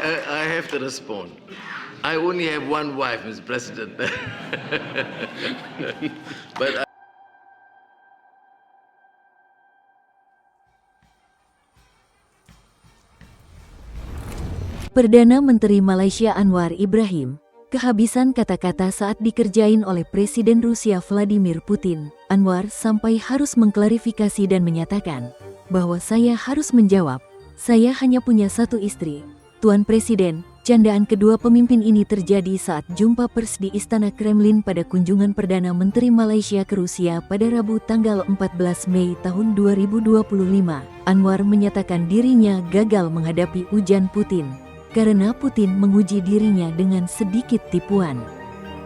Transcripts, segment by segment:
I have to respond. I only have one wife, Mr. President. But Perdana Menteri Malaysia Anwar Ibrahim kehabisan kata-kata saat dikerjain oleh Presiden Rusia Vladimir Putin. Anwar sampai harus mengklarifikasi dan menyatakan bahwa saya harus menjawab, saya hanya punya satu istri. Tuan Presiden, candaan kedua pemimpin ini terjadi saat jumpa pers di Istana Kremlin pada kunjungan Perdana Menteri Malaysia ke Rusia pada Rabu tanggal 14 Mei tahun 2025. Anwar menyatakan dirinya gagal menghadapi ujian Putin karena Putin menguji dirinya dengan sedikit tipuan.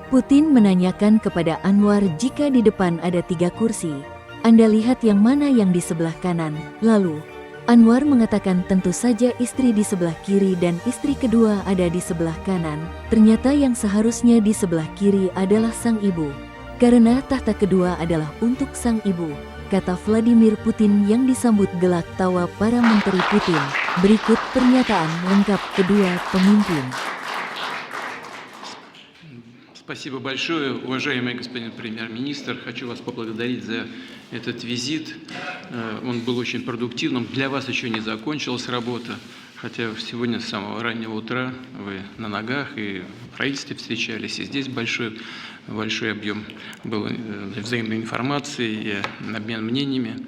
Putin menanyakan kepada Anwar jika di depan ada 3 kursi, Anda lihat yang mana yang di sebelah kanan? Lalu, Anwar mengatakan tentu saja istri di sebelah kiri dan istri kedua ada di sebelah kanan. Ternyata yang seharusnya di sebelah kiri adalah sang ibu, karena tahta kedua adalah untuk sang ibu, kata Vladimir Putin yang disambut gelak tawa para menteri Putin. Berikut pernyataan lengkap kedua pemimpin. Спасибо большое, уважаемый господин премьер-министр. Хочу вас поблагодарить за этот визит. Он был очень продуктивным. Для вас еще не закончилась работа, хотя сегодня с самого раннего утра вы на ногах и в правительстве встречались, и здесь большой объем был взаимной информации и обмен мнениями.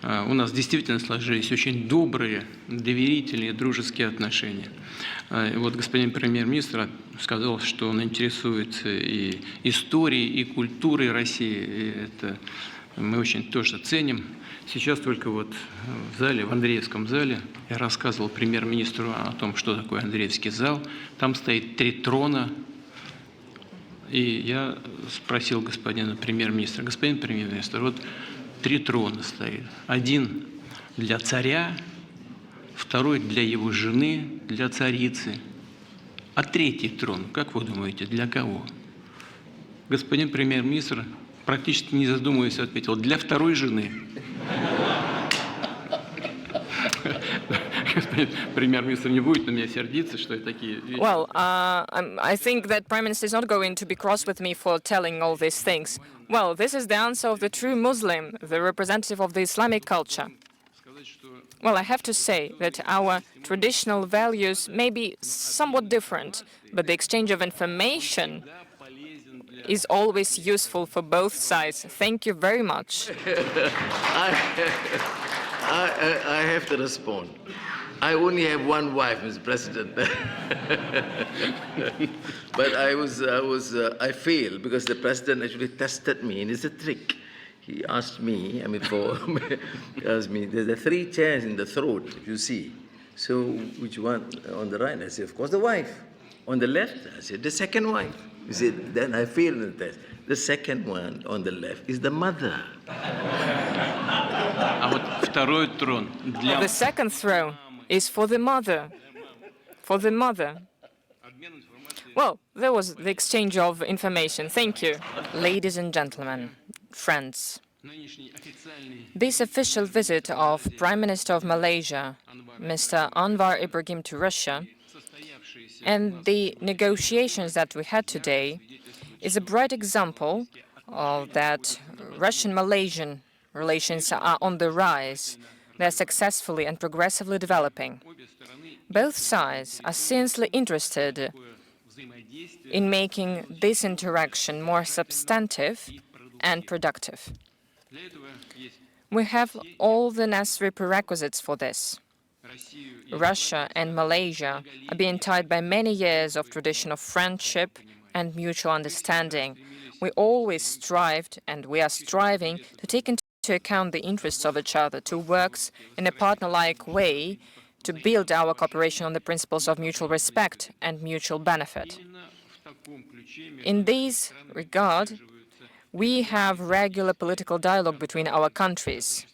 У нас действительно сложились очень добрые, доверительные, дружеские отношения. И вот господин премьер-министр сказал, что он интересуется и историей, и культурой России. И это мы очень тоже ценим. Сейчас только вот в зале, в Андреевском зале, я рассказывал премьер-министру о том, что такое Андреевский зал. Там стоит 3 трона. И я спросил господина премьер-министра: господин премьер-министр, вот 3 трона стоит. Один для царя, второй для его жены, для царицы. А 3-й трон, как вы думаете, для кого? Господин премьер-министр, практически не задумываясь, ответил: для 2-й жены. Господин премьер-министр не будет на меня сердиться, что я такие вещи. Well, I think that Prime Minister is not going to be cross with me for telling all these things. Well, this is the answer of the true Muslim, the representative of the Islamic culture. Well, I have to say that our traditional values may be somewhat different, but the exchange of information is always useful for both sides. Thank you very much. I have to respond. I only have one wife, Mr. President. But I failed because the president actually tested me, and it's a trick. He asked me, asked me, there's the 3 chairs in the throat, if you see. So which one on the right? I said, of course, the wife. On the left, I said, the second wife. You see, then I failed in the test. The second one on the left is the mother. The second throne is for the mother. For the mother. Well, there was the exchange of information. Thank you. Ladies and gentlemen, friends, this official visit of Prime Minister of Malaysia, Mr. Anwar Ibrahim, to Russia, and the negotiations that we had today is a bright example of that Russian-Malaysian relations are on the rise. They're successfully and progressively developing. Both sides are sincerely interested in making this interaction more substantive and productive. We have all the necessary prerequisites for this. Russia and Malaysia are being tied by many years of tradition of friendship and mutual understanding. We always strived, and we are striving, to take into account the interests of each other, to work in a partner-like way to build our cooperation on the principles of mutual respect and mutual benefit. In this regard, we have regular political dialogue between our countries.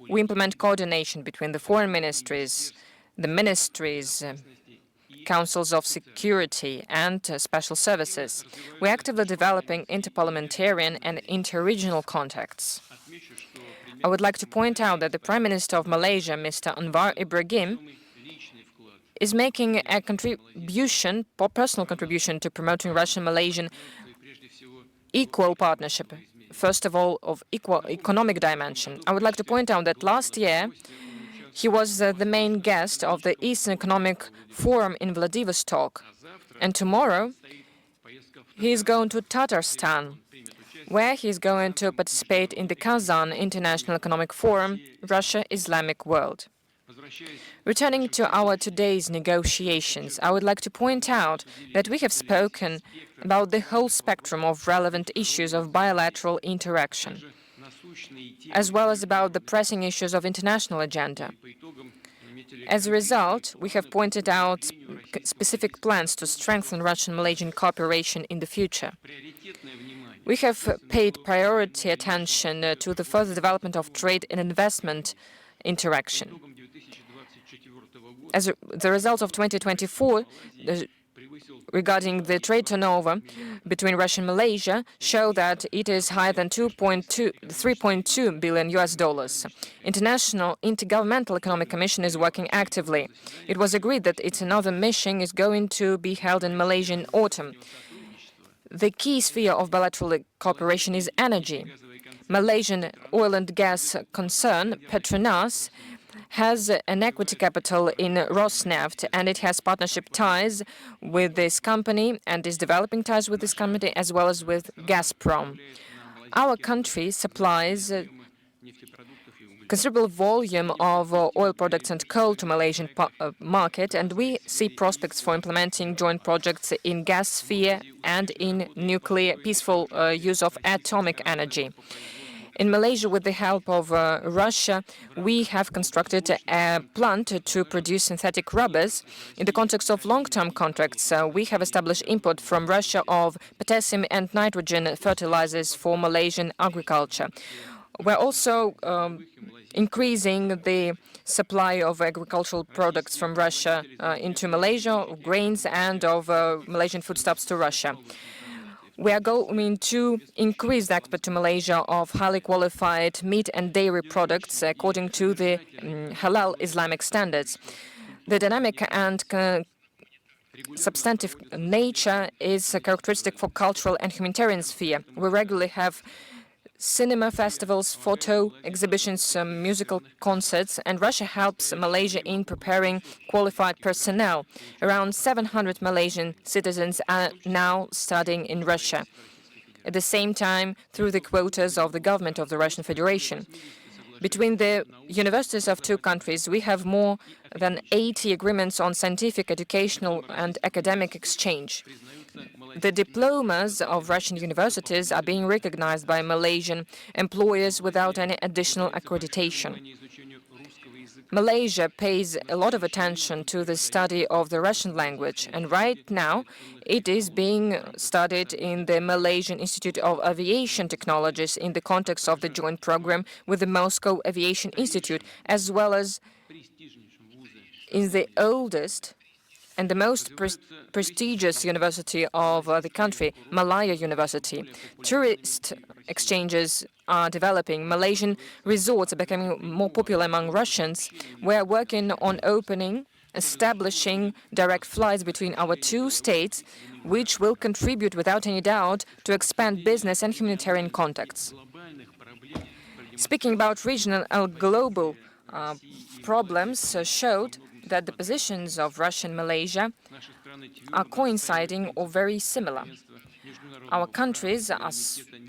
We implement coordination between the foreign ministries, the ministries, councils of security, and special services. We're actively developing interparliamentarian and interregional contacts. I would like to point out that the Prime Minister of Malaysia, Mr. Anwar Ibrahim, is making a contribution, personal contribution, to promoting Russian-Malaysian equal partnership, first of all, of equal economic dimension. I would like to point out that last year he was the main guest of the Eastern Economic Forum in Vladivostok, and tomorrow he is going to Tatarstan, where he is going to participate in the Kazan International Economic Forum, Russia, Islamic World. Returning to our today's negotiations, I would like to point out that we have spoken about the whole spectrum of relevant issues of bilateral interaction, as well as about the pressing issues of international agenda. As a result, we have pointed out specific plans to strengthen Russian-Malaysian cooperation in the future. We have paid priority attention to the further development of trade and investment interaction. As the results of 2024 regarding the trade turnover between Russia and Malaysia show that it is higher than $3.2 billion. International Intergovernmental Economic Commission is working actively. It was agreed that its another mission is going to be held in Malaysia in autumn. The key sphere of bilateral cooperation is energy. Malaysian oil and gas concern, Petronas, has an equity capital in Rosneft, and it has partnership ties with this company and is developing ties with this company as well as with Gazprom. Our country supplies a considerable volume of oil products and coal to Malaysian market, and we see prospects for implementing joint projects in gas sphere and in nuclear peaceful use of atomic energy. In Malaysia, with the help of Russia, we have constructed a plant to produce synthetic rubbers. In the context of long-term contracts, we have established import from Russia of potassium and nitrogen fertilizers for Malaysian agriculture. We're also increasing the supply of agricultural products from Russia into Malaysia, grains and of Malaysian foodstuffs to Russia. We are going to increase the export to Malaysia of highly qualified meat and dairy products according to the halal Islamic standards. The dynamic and substantive nature is a characteristic for cultural and humanitarian sphere. We regularly have cinema festivals, photo exhibitions, musical concerts, and Russia helps Malaysia in preparing qualified personnel. Around 700 Malaysian citizens are now studying in Russia. At the same time, through the quotas of the government of the Russian Federation. Between the universities of two countries, we have more than 80 agreements on scientific, educational, and academic exchange. The diplomas of Russian universities are being recognized by Malaysian employers without any additional accreditation. Malaysia pays a lot of attention to the study of the Russian language, and right now it is being studied in the Malaysian Institute of Aviation Technologies in the context of the joint program with the Moscow Aviation Institute, as well as in the oldest and the most prestigious university of the country, Malaya University. Tourist exchanges are developing. Malaysian resorts are becoming more popular among Russians. We are working on establishing direct flights between our two states, which will contribute without any doubt to expand business and humanitarian contacts. Speaking about regional and global problems showed that the positions of Russia and Malaysia are coinciding or very similar. Our countries are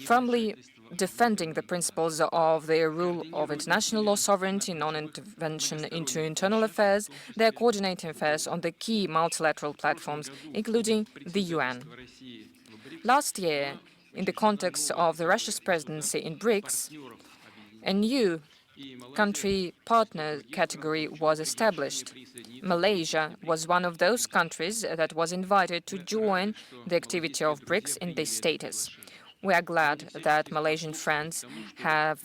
firmly defending the principles of the rule of international law, sovereignty, non-intervention into internal affairs. They are coordinating affairs on the key multilateral platforms, including the UN. Last year, in the context of the Russia's presidency in BRICS, a new country partner category was established. Malaysia was one of those countries that was invited to join the activity of BRICS in this status. We are glad that Malaysian friends have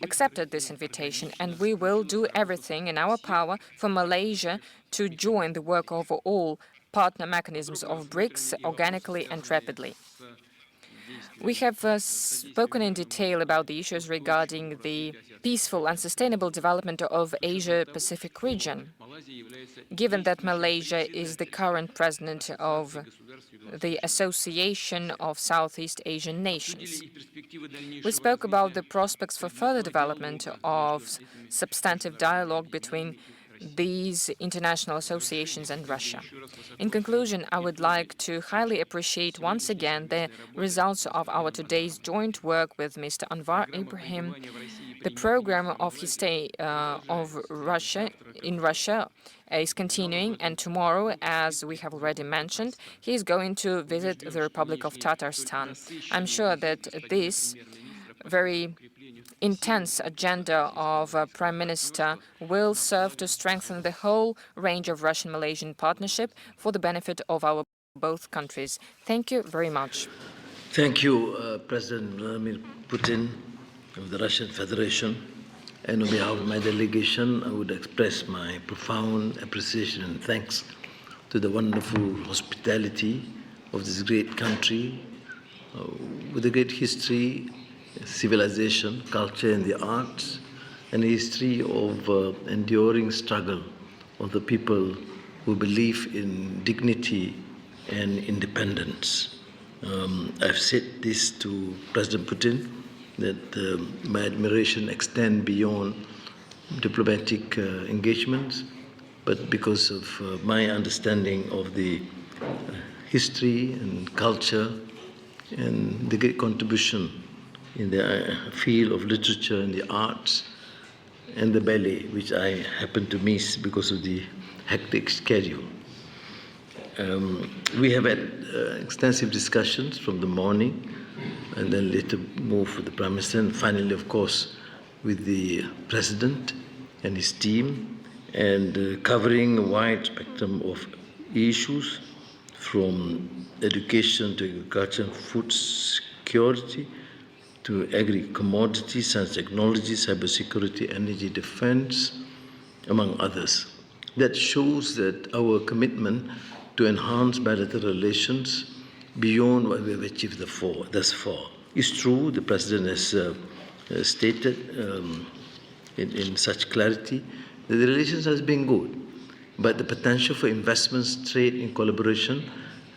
accepted this invitation, and we will do everything in our power for Malaysia to join the work of all partner mechanisms of BRICS organically and rapidly. We have spoken in detail about the issues regarding the peaceful and sustainable development of Asia-Pacific region. Given that Malaysia is the current president of the Association of Southeast Asian Nations, we spoke about the prospects for further development of substantive dialogue between these international associations and Russia. In conclusion, I would like to highly appreciate once again the results of our today's joint work with Mr. Anwar Ibrahim. The program of his stay in Russia is continuing, and tomorrow, as we have already mentioned, he is going to visit the Republic of Tatarstan. I'm sure that this very intense agenda of Prime Minister will serve to strengthen the whole range of Russian-Malaysian partnership for the benefit of our both countries. Thank you very much. Thank you, President Vladimir Putin of the Russian Federation. And on behalf of my delegation, I would express my profound appreciation and thanks to the wonderful hospitality of this great country with a great history, civilization, culture, and the arts, and a history of enduring struggle of the people who believe in dignity and independence. I've said this to President Putin, that my admiration extends beyond diplomatic engagements, but because of my understanding of the history and culture and the great contribution in the field of literature and the arts and the ballet, which I happen to miss because of the hectic schedule. We have had extensive discussions from the morning, and then later moved with the Prime Minister, and finally, of course, with the President and his team, and covering a wide spectrum of issues from education to agriculture and food security, to agri-commodities, science technology, cybersecurity, energy defense, among others. That shows that our commitment to enhance bilateral relations beyond what we have achieved thus far. It's true, the President has stated in such clarity that the relations has been good, but the potential for investments, trade, and collaboration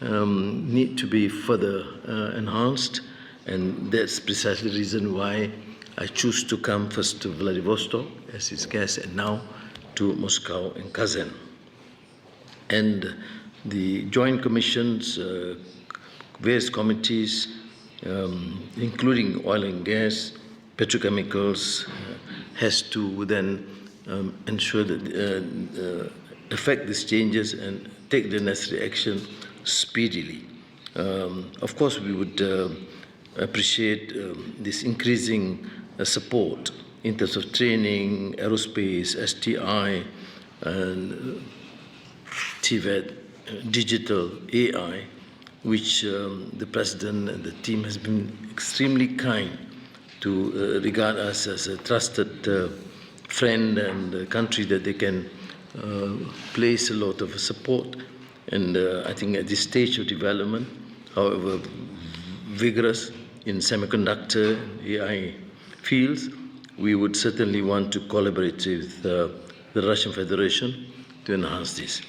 need to be further enhanced. And that's precisely the reason why I choose to come first to Vladivostok as his guest, and now to Moscow and Kazan. And the joint commissions, various committees, including oil and gas, petrochemicals, has to then ensure that affect these changes and take the necessary action speedily. Of course, we would appreciate this increasing support in terms of training, aerospace, STI, and TVET, digital, AI, which the President and the team has been extremely kind to regard us as a trusted friend and a country that they can place a lot of support. And I think at this stage of development, however vigorous in semiconductor AI fields, we would certainly want to collaborate with the Russian Federation to enhance this.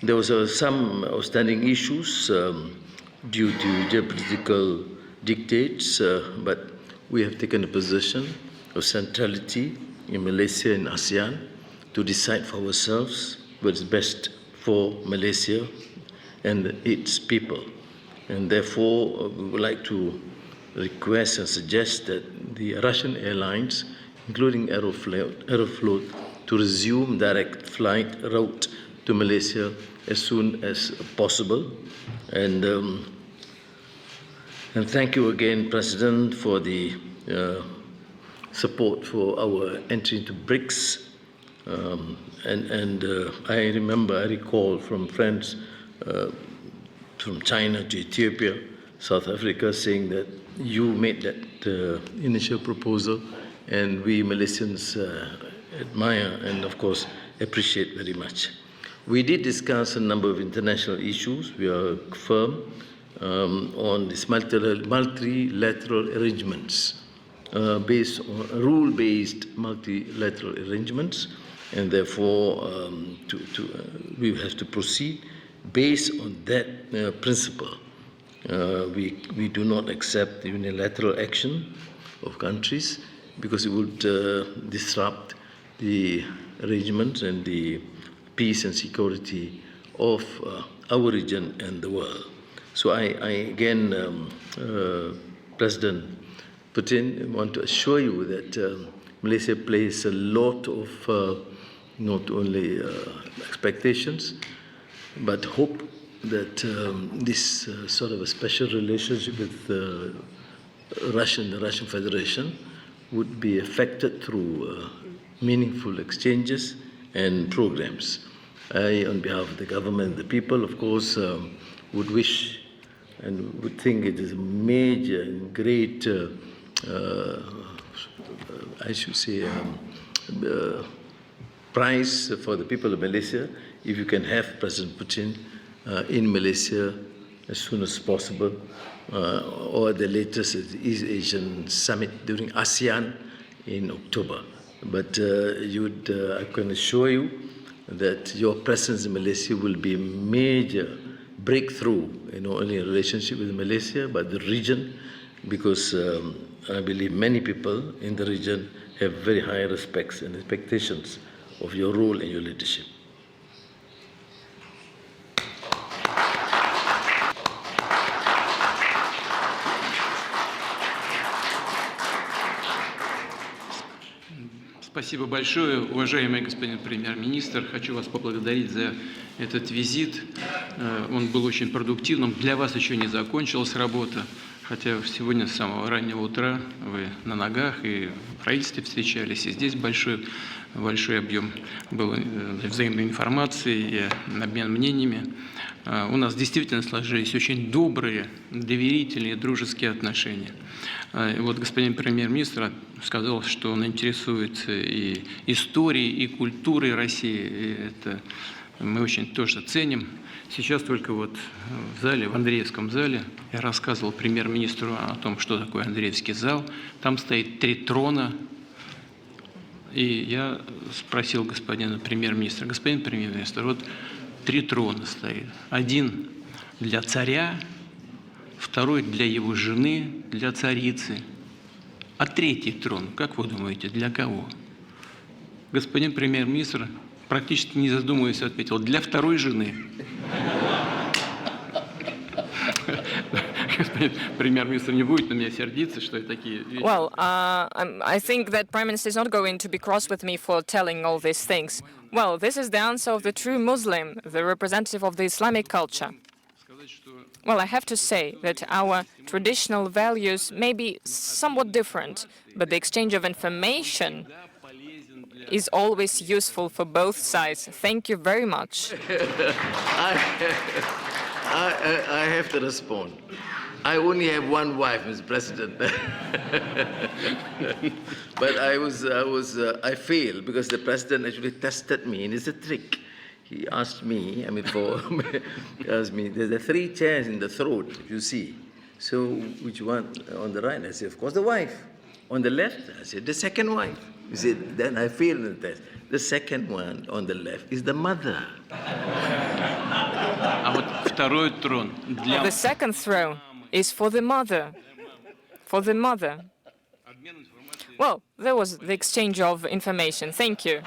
There was some outstanding issues due to geopolitical dictates, but we have taken a position of centrality in Malaysia and ASEAN to decide for ourselves what is best for Malaysia and its people. And therefore, we would like to request and suggest that the Russian airlines, including Aeroflot, to resume direct flight route to Malaysia as soon as possible. And thank you again, President, for the support for our entry into BRICS. I recall from friends from China to Ethiopia, South Africa, saying that you made that initial proposal, and we Malaysians admire and, of course, appreciate very much. We did discuss a number of international issues. We are firm on these multilateral arrangements, based on rule-based multilateral arrangements, and therefore we have to proceed based on that principle. We do not accept the unilateral action of countries because it would disrupt the arrangements and the peace and security of our region and the world. So I again, President Putin, want to assure you that Malaysia plays a lot of not only expectations, but hope that this sort of a special relationship with the Russian Federation would be affected through meaningful exchanges and programs. I, on behalf of the government and the people, of course, would wish and would think it is a major and great, I should say, prize for the people of Malaysia if you can have President Putin in Malaysia as soon as possible, or the latest at the East Asian Summit during ASEAN in October. But I can assure you that your presence in Malaysia will be a major breakthrough, not only in relationship with Malaysia, but the region, because I believe many people in the region have very high respects and expectations of your role and your leadership. Спасибо большое, уважаемый господин премьер-министр. Хочу вас поблагодарить за этот визит. Он был очень продуктивным. Для вас еще не закончилась работа, хотя сегодня с самого раннего утра вы на ногах и в правительстве встречались, и здесь большой объем был взаимной информации и обмен мнениями. У нас действительно сложились очень добрые, доверительные, дружеские отношения. И вот господин премьер-министр сказал, что он интересуется и историей, и культурой России. И это мы очень тоже ценим. Сейчас только вот в зале, в Андреевском зале, я рассказывал премьер-министру о том, что такое Андреевский зал. Там стоит 3 трона. И я спросил господина премьер-министра: господин премьер-министр, вот 3 трона стоит. Один для царя, второй для его жены, для царицы. А 3-й трон, как вы думаете, для кого? Господин премьер-министр, практически не задумываясь, ответил: для 2-й жены. Господин премьер-министр не будет на меня сердиться, что я такие вещи. Well, I think that Prime Minister is not going to be cross with me for telling all these things. Well, this is the answer of the true Muslim, the representative of the Islamic culture. Well, I have to say that our traditional values may be somewhat different, but the exchange of information is always useful for both sides. Thank you very much. I have to respond. I only have one wife, Mr. President. But I failed because the President actually tested me, and it's a trick. He asked me, asked me, there's the 3 chairs in the throat, you see. So which one on the right? I said, of course, the wife. On the left, I said, the second wife. You see, then I failed in the test. The second one on the left is the mother. А вот 2-й трон для... The second throne is for the mother. For the mother. Well, there was the exchange of information. Thank you.